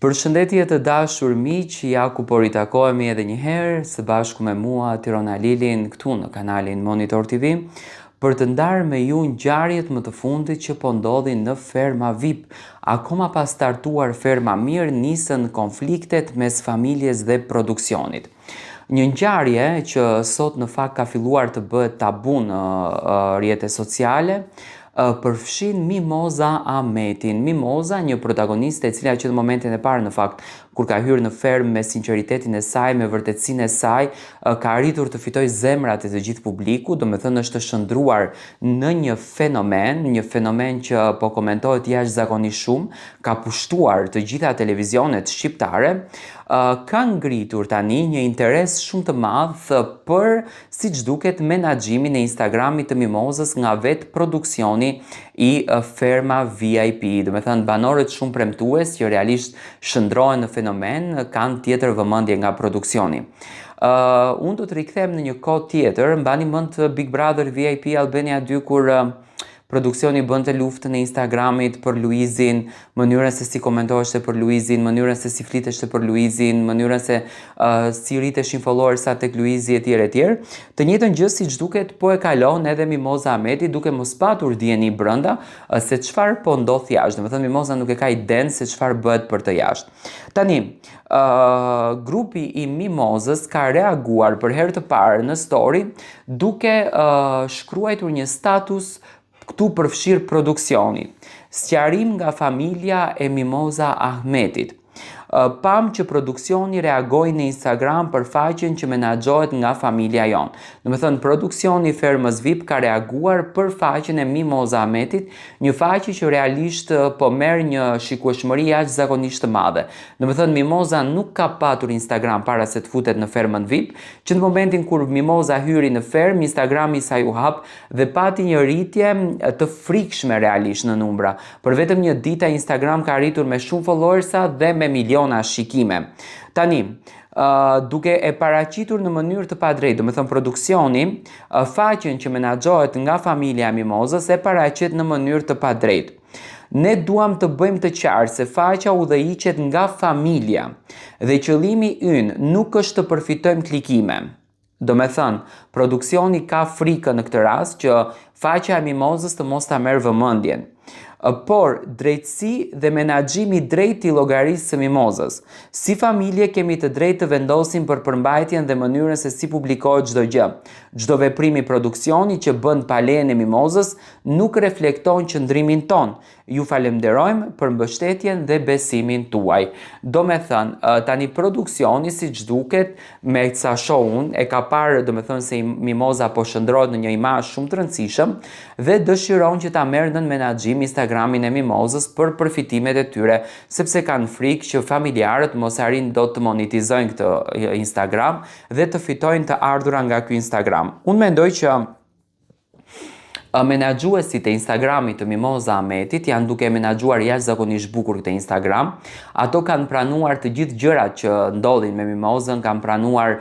Përshëndetje të dashur miq, ja ku po ritakohemi edhe një herë së bashku me mua Tirona Lilin këtu në kanalin Monitor TV për të ndarë me ju ngjarjet më të fundit që po ndodhin në ferma VIP. Akoma pa startuar ferma mirë, nisën konfliktet mes familjes dhe produksionit. Një ngjarje që sot në fakt ka filluar të bëhet tabu në rrjetet sociale, përfshin Mimoza Ahmetin. Mimoza, një protagoniste e cila që në momentin e parë në fakt kur ka hyrë në fermë me sinqeritetin e saj, me vërtetësinë e saj, ka arritur të fitojë zemrat e të gjithë publiku, domethënë është shndruar në një fenomen që po komentohet jashtëzakonisht shumë, ka pushtuar të gjitha televizionet shqiptare, ka ngritur tani një interes shumë të madh për, siç duket, menaxhimin e Instagramit të Mimozës nga vetë produksioni i ferma VIP. Domethënë banorët shumë premtues që realisht shndrohen në fenomen kanë tjetër vëmendje nga produksioni. Unë do të rikthehem në një kohë tjetër, mbani mend Big Brother VIP Albania 2 kur produksioni bënte luftë në Instagramit për Luizin, mënyrën se si komentoheshte për Luizin, mënyrën se si fliteshte për Luizin, mënyrën se si rriteshin followersat tek Luizi etj etj. Të njëjtën gjë siç duket po e kalon edhe Mimoza Ahmeti, duke mos patur dieni brenda se çfarë po ndodh jashtë. Domethënë Mimoza nuk e ka idenë se çfarë bëhet për të jashtë. Tani, grupi i Mimozës ka reaguar për herë të parë në story duke shkruar një status këtu përfshir produksioni. Sqarim nga familja e Mimoza Ahmetit. Pam që produksioni reagoi në Instagram për faqen që menaxhohet nga familja jon. Domethënë produksioni i fermës VIP ka reaguar për faqen e Mimoza Ahmetit, një faqe që realisht po merr një shikueshmëri jashtëzakonisht të madhe. Domethënë Mimoza nuk ka patur Instagram para se të futet në fermën VIP, që në momentin kur Mimoza hyri në fermë, Instagrami i saj u hap dhe pati një rritje të frikshme realisht në numra. Për vetëm një ditë Instagram ka arritur me shumë followersa dhe me miliona shikime. Tani, duke e paraqitur në mënyrë të padrejtë, domethënë produksioni, faqen që menaxhohet nga familja e Mimozës e paraqet në mënyrë të padrejtë. Ne duam të bëjmë të qartë se faqja udhëhiqet nga familja dhe qëllimi ynë nuk është të përfitojmë klikime. Domethënë, produksioni ka frikën në këtë rast që faqja e Mimozës të mos ta merr vëmendjen. Por drejtësi dhe menaxhimi drejt i llogarisë së Mimozës. Si familje kemi të drejtë të vendosim për përmbajtjen dhe mënyrën se si publikohet çdo gjë. Çdo veprim i produksionit që bën pa lejen e Mimozës nuk reflekton qëndrimin ton. Ju falenderojmë për mbështetjen dhe besimin tuaj. Domethënë, tani produksioni siç duket me sa shoh unë e ka parë domethënë se Mimoza po shndrohet në një imazh shumë të rëndësishëm dhe dëshiron që ta merr në menaxhim Instagramin e Mimozës për përfitimet e tyre, sepse kanë frikë që familjarët mos arrin dot të monetizojnë këtë Instagram dhe të fitojnë të ardhurat nga ky Instagram. Unë mendoj që menaxhuesit e Instagramit të Mimoza Ahmetit janë duke menaxhuar jashtëzakonisht bukur këtë Instagram. Ato kanë pranuar të gjithë gjërat që ndodhin me Mimozën, kanë pranuar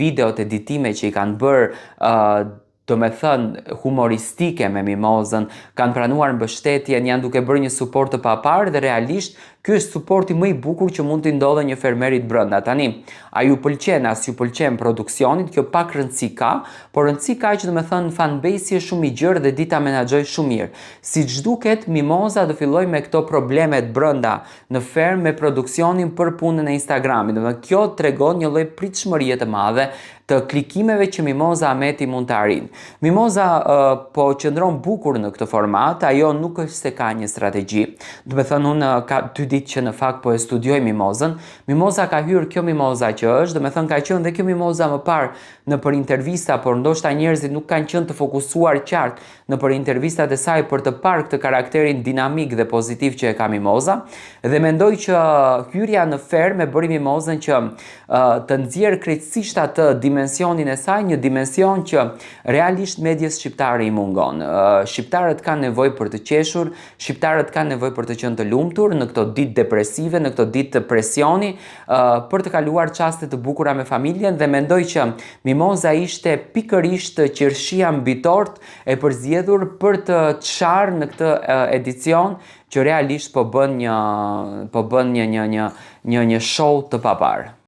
videot editime që i kanë bërë domethënë humoristike me Mimozën, kanë pranuar mbështetjen, janë duke bërë një suport të paparë dhe realisht ky është suporti më i bukur që mund t'i ndodhe një fermerit brenda. Tani, a ju pëlqen, as ju pëlqen produksionit, kjo pak rëndësi ka, por rëndësi ka që domethënë fanbase-i është shumë i gjerë dhe di ta menaxhoj shumë mirë. Siç duket, Mimoza do filloj me këto problemet brenda në fermë me produksionin për punën e Instagramit. Domethënë kjo tregon një lloj pritshmërie të madhe të klikimeve që Mimoza Ahmeti mund të arrijë. Mimoza po qëndron bukur në këtë format, ajo nuk është se ka një strategji. Domethënë unë ka 2 ditë që në fakt po e studioj Mimozën. Mimoza ka hyrë kjo Mimoza që është, domethënë ka qenë dhe kjo Mimoza më parë në për intervista, por ndoshta njerëzit nuk kanë qenë të fokusuar qartë në për intervistat e saj për të parë këtë karakterin dinamik dhe pozitiv që e ka Mimoza, dhe mendoj që hyrja në fermë e bëri Mimozën që të nxjerrë krejtësisht atë dimensionin e saj, një dimension që realisht medias shqiptare i mungon. Shqiptarët kanë nevojë për të qeshur, shqiptarët kanë nevojë për të qenë të lumtur në këto ditë ditë depresive, në këto ditë të presioni, për të kaluar çaste të bukura me familjen, dhe mendoj që mimoza ishte pikërisht qershia mbi tort e përzgjedhur për të çarë në këtë edicion që realisht po bën një show të paparë.